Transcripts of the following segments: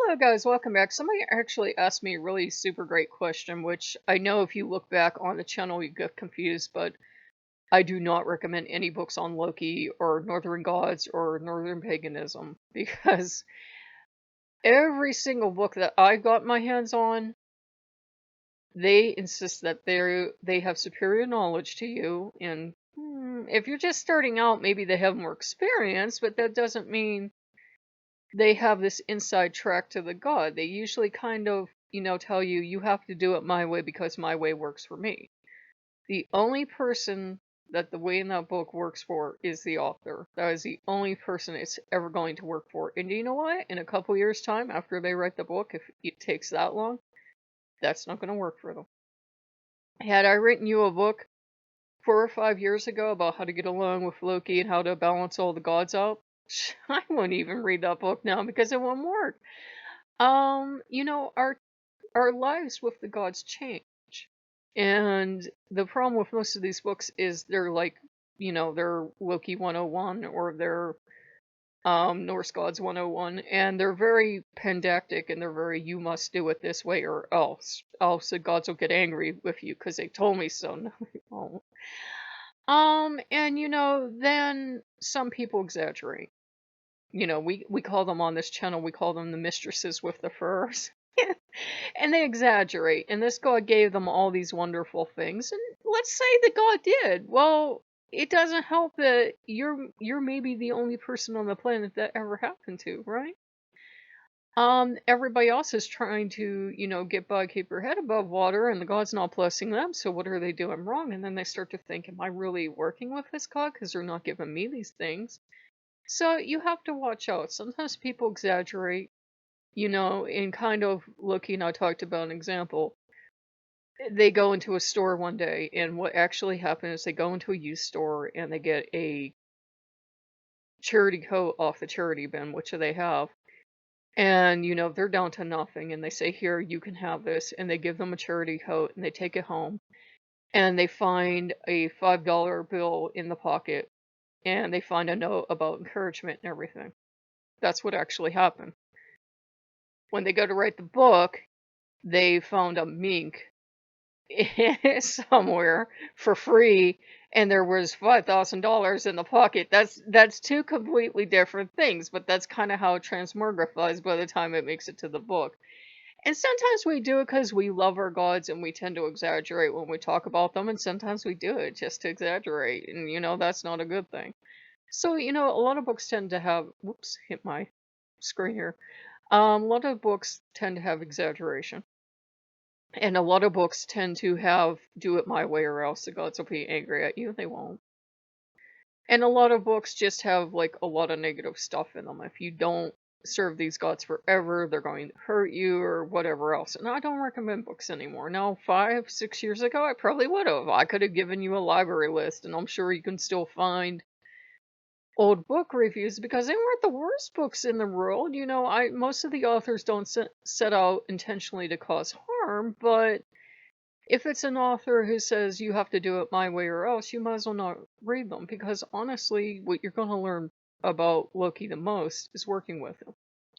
Hello, guys. Welcome back. Somebody actually asked me a really super great question, which I know if you look back on the channel, you get confused, but I do not recommend any books on Loki or Northern Gods or Northern Paganism because every single book that I got my hands on, they insist that they have superior knowledge to you. And if you're just starting out, maybe they have more experience, but that doesn't mean they have this inside track to the god. They usually kind of, tell you, you have to do it my way because my way works for me. The only person that the way in that book works for is the author. That is the only person it's ever going to work for. And do you know what? In a couple years' time, after they write the book, if it takes that long, that's not going to work for them. Had I written you a book 4 or 5 years ago about how to get along with Loki and how to balance all the gods out, I wouldn't even read that book now because it won't work. Our lives with the gods change. And the problem with most of these books is they're like, they're Loki 101 or they're Norse Gods 101, and they're very pandactic and they're very, you must do it this way or else the gods will get angry with you because they told me so. No, they won't. And then some people exaggerate. We call them on this channel, we call them the mistresses with the furs. And they exaggerate, and this god gave them all these wonderful things. And let's say the god did. Well, it doesn't help that you're maybe the only person on the planet that ever happened to, right? Everybody else is trying to, get by, keep their head above water, and the god's not blessing them, so what are they doing wrong? And then they start to think, am I really working with this god? Because they're not giving me these things. So you have to watch out. Sometimes people exaggerate, in kind of looking, I talked about an example. They go into a store one day, and what actually happened is they go into a used store and they get a charity coat off the charity bin, which they have. And, they're down to nothing, and they say, here, you can have this. And they give them a charity coat, and they take it home. And they find a $5 bill in the pocket, and they find a note about encouragement and everything. That's what actually happened. When they go to write the book, they found a mink somewhere for free, and there was $5,000 in the pocket. That's two completely different things, but that's kind of how it transmogrifies by the time it makes it to the book. And sometimes we do it because we love our gods and we tend to exaggerate when we talk about them, and sometimes we do it just to exaggerate, and that's not a good thing. So, a lot of books tend to have, whoops, hit my screen here. A lot of books tend to have exaggeration. And a lot of books tend to have do it my way or else the gods will be angry at you. They won't. And a lot of books just have like a lot of negative stuff in them. If you don't serve these gods forever, they're going to hurt you or whatever else. And I don't recommend books anymore. Now, 5, 6 years ago, I probably would have. I could have given you a library list, and I'm sure you can still find old book reviews because they weren't the worst books in the world. Most of the authors don't set out intentionally to cause harm, but if it's an author who says you have to do it my way or else, you might as well not read them, because honestly, what you're going to learn about Loki the most is working with him.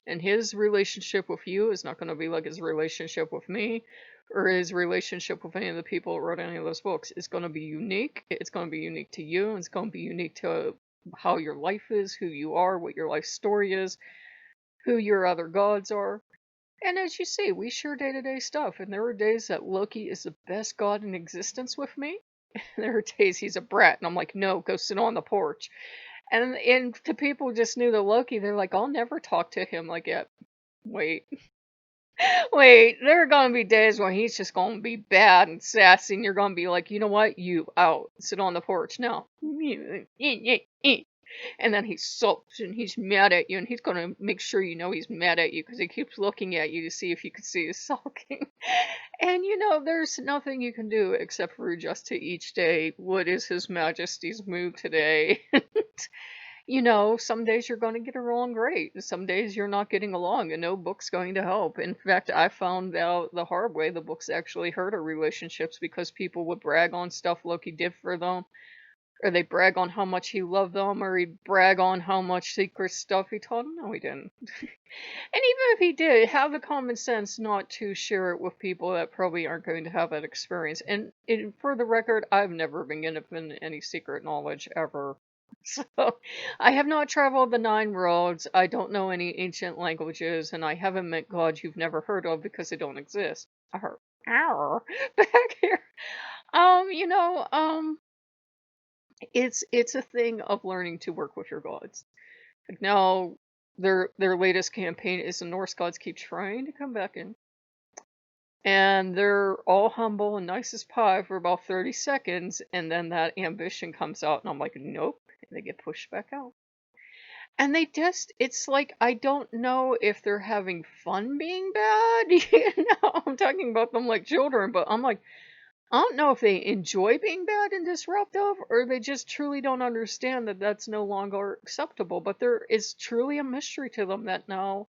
And his relationship with you is not going to be like his relationship with me or his relationship with any of the people who wrote any of those books. It's going to be unique. It's going to be unique to you. And it's going to be unique to how your life is, who you are, what your life story is, who your other gods are. And as you see, we share day-to-day stuff, and there are days that Loki is the best god in existence with me. There are days he's a brat, and I'm like, no, go sit on the porch. And to people who just knew the Loki, they're like, I'll never talk to him like that. Wait. Wait, there are gonna be days when he's just gonna be bad and sassy, and you're gonna be like, you know what? You out. Sit on the porch now. And then he sulks and he's mad at you, and he's gonna make sure you know he's mad at you because he keeps looking at you to see if you can see his sulking. And there's nothing you can do except for adjust to each day. What is His Majesty's mood today? Some days you're going to get along great, and some days you're not getting along, and no book's going to help. In fact, I found out the hard way the books actually hurt our relationships because people would brag on stuff Loki did for them, Or they brag on how much he loved them, or he'd brag on how much secret stuff he told them. No, he didn't. And even if he did, have the common sense not to share it with people that probably aren't going to have that experience. And for the record, I've never been given any secret knowledge ever. So I have not traveled the nine worlds. I don't know any ancient languages, and I haven't met gods you've never heard of because they don't exist. Arr, arr, back here. You know, it's a thing of learning to work with your gods. Like now, their latest campaign is the Norse gods keep trying to come back in, and they're all humble and nice as pie for about 30 seconds, and then that ambition comes out, and I'm like, nope, and they get pushed back out. And they just, it's like, I don't know if they're having fun being bad. I'm talking about them like children, but I'm like, I don't know if they enjoy being bad and disruptive, or they just truly don't understand that that's no longer acceptable. But there is truly a mystery to them that now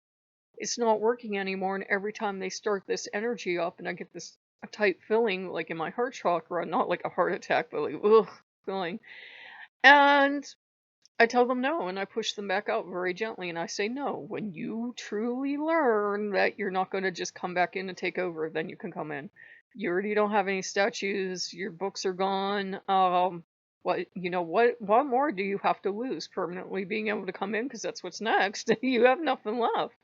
it's not working anymore. And every time they start this energy up, and I get this a tight feeling like in my heart chakra, not like a heart attack, but like, ugh, feeling. And I tell them no, and I push them back out very gently, and I say, no, when you truly learn that you're not going to just come back in and take over, then you can come in. You already don't have any statues, your books are gone. What more do you have to lose? Permanently being able to come in, because that's what's next. You have nothing left.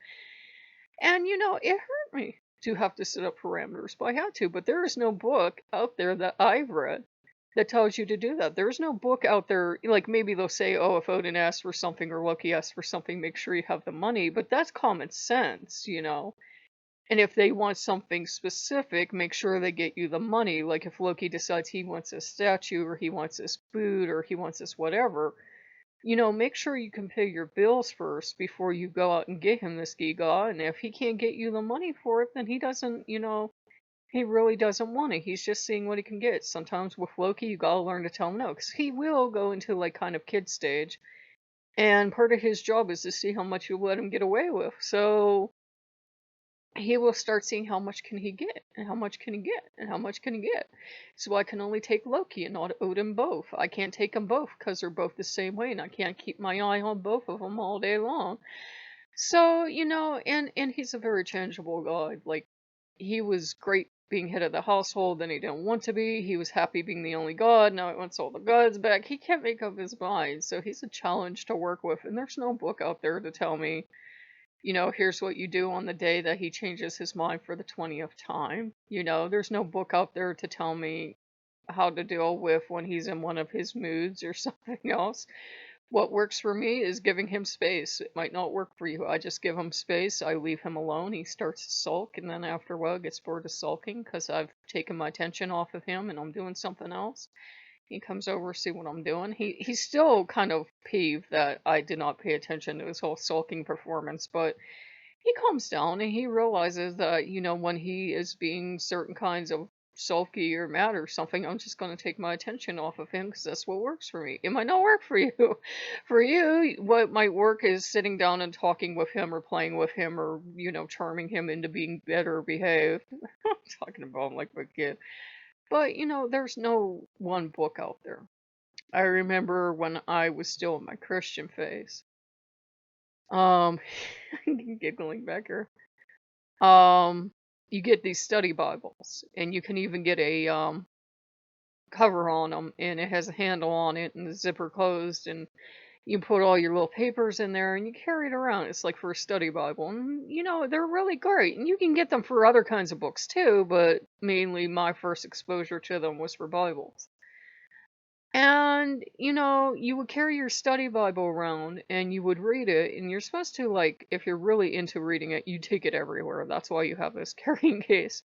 And, it hurt me to have to set up parameters, but I had to. But there is no book out there that I've read that tells you to do that. There's no book out there, like maybe they'll say, oh, if Odin asks for something or Loki asks for something, make sure you have the money. But that's common sense. And if they want something specific, make sure they get you the money. Like if Loki decides he wants a statue or he wants this boot or he wants this whatever, make sure you can pay your bills first before you go out and get him this Giga. And if he can't get you the money for it, then he doesn't, he really doesn't want it. He's just seeing what he can get. Sometimes with Loki, you gotta learn to tell him no, because he will go into like kind of kid stage. And part of his job is to see how much you let him get away with. So he will start seeing how much can he get, and how much can he get, and how much can he get. So I can only take Loki and not Odin both. I can't take them both because they're both the same way, and I can't keep my eye on both of them all day long. So, and he's a very changeable guy. Like, he was great being head of the household, then he didn't want to be. He was happy being the only god, now he wants all the gods back. He can't make up his mind, so he's a challenge to work with, and there's no book out there to tell me, here's what you do on the day that he changes his mind for the 20th time. There's no book out there to tell me how to deal with when he's in one of his moods or something else. What works for me is giving him space. It might not work for you. I just give him space. I leave him alone. He starts to sulk, and then after a while gets bored of sulking because I've taken my attention off of him and I'm doing something else. He comes over to see what I'm doing. He's still kind of peeved that I did not pay attention to his whole sulking performance, but he calms down and he realizes that, when he is being certain kinds of sulky or mad or something, I'm just going to take my attention off of him because that's what works for me. It might not work for you. For you, what might work is sitting down and talking with him or playing with him or, charming him into being better behaved. I'm talking about him like a kid. But, there's no one book out there. I remember when I was still in my Christian phase. I'm giggling back here. You get these study Bibles, and you can even get a cover on them, and it has a handle on it, and the zipper closed, and you put all your little papers in there, and you carry it around. It's like for a study Bible, and they're really great, and you can get them for other kinds of books too, but mainly my first exposure to them was for Bibles. And, you would carry your study Bible around and you would read it. And you're supposed to, like, if you're really into reading it, you take it everywhere. That's why you have this carrying case.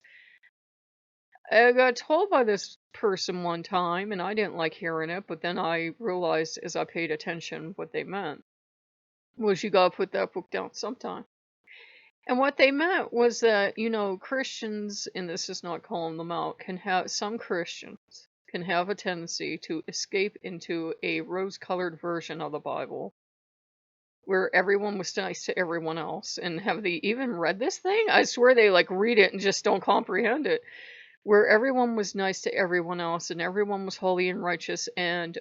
I got told by this person one time, and I didn't like hearing it, but then I realized as I paid attention what they meant was you gotta put that book down sometime. And what they meant was that, Christians, and this is not calling them out, some Christians can have a tendency to escape into a rose-colored version of the Bible where everyone was nice to everyone else. And have they even read this thing? I swear they like read it and just don't comprehend it. Where everyone was nice to everyone else and everyone was holy and righteous, and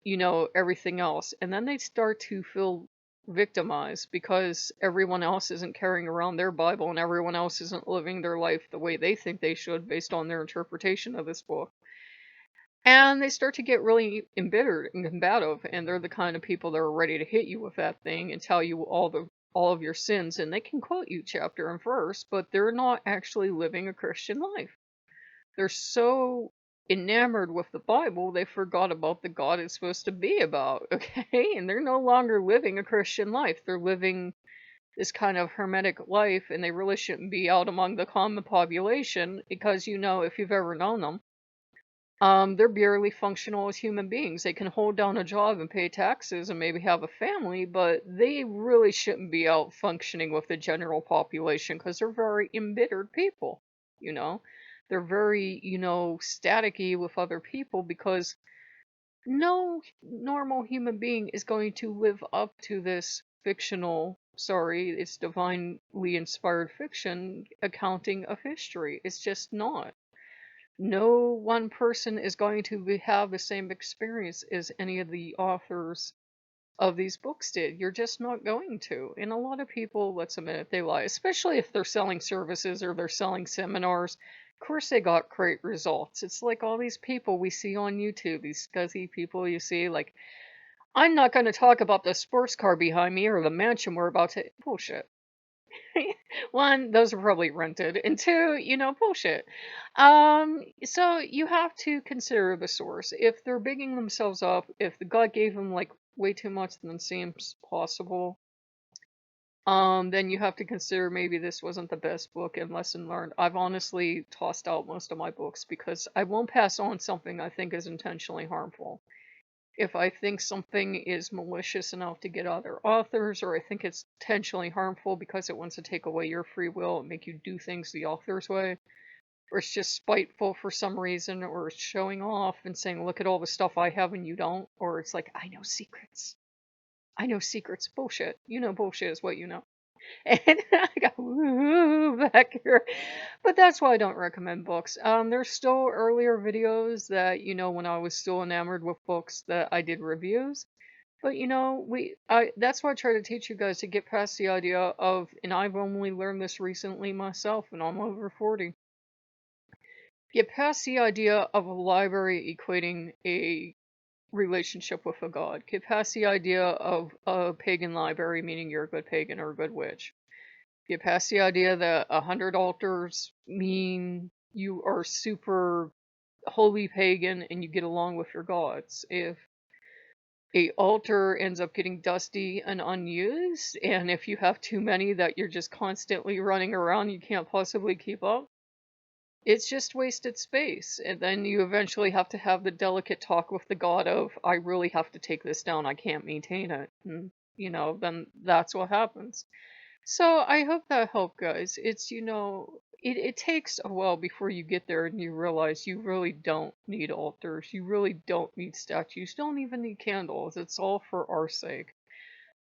everything else. And then they start to feel victimized because everyone else isn't carrying around their Bible and everyone else isn't living their life the way they think they should based on their interpretation of this book. And they start to get really embittered and combative, and they're the kind of people that are ready to hit you with that thing and tell you all of your sins, and they can quote you chapter and verse, but they're not actually living a Christian life. They're so enamored with the Bible, they forgot about the God it's supposed to be about, okay? And they're no longer living a Christian life. They're living this kind of hermetic life, and they really shouldn't be out among the common population because, if you've ever known them, they're barely functional as human beings. They can hold down a job and pay taxes and maybe have a family, but they really shouldn't be out functioning with the general population because they're very embittered people, you know? They're very, staticky with other people because no normal human being is going to live up to this fictional, sorry, it's divinely inspired fiction accounting of history. It's just not. No one person is going to have the same experience as any of the authors of these books did. You're just not going to. And a lot of people, let's admit it, they lie, especially if they're selling services or they're selling seminars. Of course, they got great results. It's like all these people we see on YouTube, these scuzzy people you see, like, I'm not going to talk about the sports car behind me or the mansion we're about to. Bullshit. One, those are probably rented, and two, bullshit. So you have to consider the source. If they're bigging themselves up, if the God gave them like way too much than seems possible, then you have to consider maybe this wasn't the best book and lesson learned. I've honestly tossed out most of my books because I won't pass on something I think is intentionally harmful. If I think something is malicious enough to get other authors, or I think it's intentionally harmful because it wants to take away your free will and make you do things the author's way, or it's just spiteful for some reason, or it's showing off and saying, look at all the stuff I have and you don't, or it's like, I know secrets. I know secrets. Bullshit. Bullshit is what you know. And I got woo back here. But that's why I don't recommend books. There's still earlier videos that, when I was still enamored with books that I did reviews. But that's why I try to teach you guys to get past the idea of, and I've only learned this recently myself, and I'm over 40. Get past the idea of a library equating a relationship with a god. Get past the idea of a pagan library meaning you're a good pagan or a good witch. Get past the idea that 100 altars mean you are super holy pagan and you get along with your gods. If a altar ends up getting dusty and unused, and if you have too many that you're just constantly running around, you can't possibly keep up, it's just wasted space. And then you eventually have to have the delicate talk with the god of, I really have to take this down, I can't maintain it. And, then that's what happens. So I hope that helped, guys. It takes a while before you get there and you realize you really don't need altars. You really don't need statues. You don't even need candles. It's all for our sake.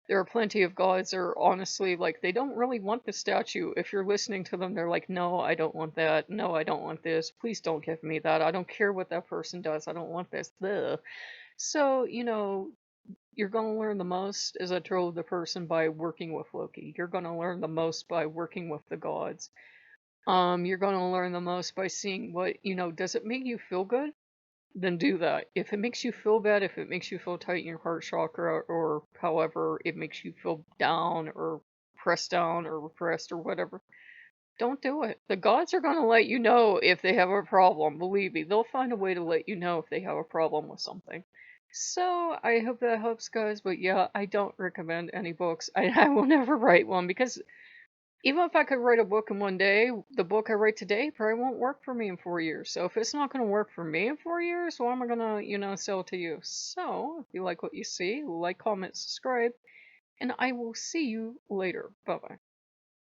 There are plenty of gods that are honestly like, they don't really want the statue. If you're listening to them, they're like, no, I don't want that. No, I don't want this. Please don't give me that. I don't care what that person does. I don't want this. Ugh. So, you're going to learn the most, as I told the person, by working with Loki. You're going to learn the most by working with the gods. You're going to learn the most by seeing what, does it make you feel good? Then do that. If it makes you feel bad, if it makes you feel tight in your heart chakra, or however it makes you feel down or pressed down or repressed or whatever, don't do it. The gods are going to let you know if they have a problem. Believe me, they'll find a way to let you know if they have a problem with something. So I hope that helps, guys. But yeah, I don't recommend any books. I will never write one because even if I could write a book in one day, the book I write today probably won't work for me in 4 years. So if it's not going to work for me in 4 years, why am I going to, sell to you? So if you like what you see, like, comment, subscribe, and I will see you later. Bye bye.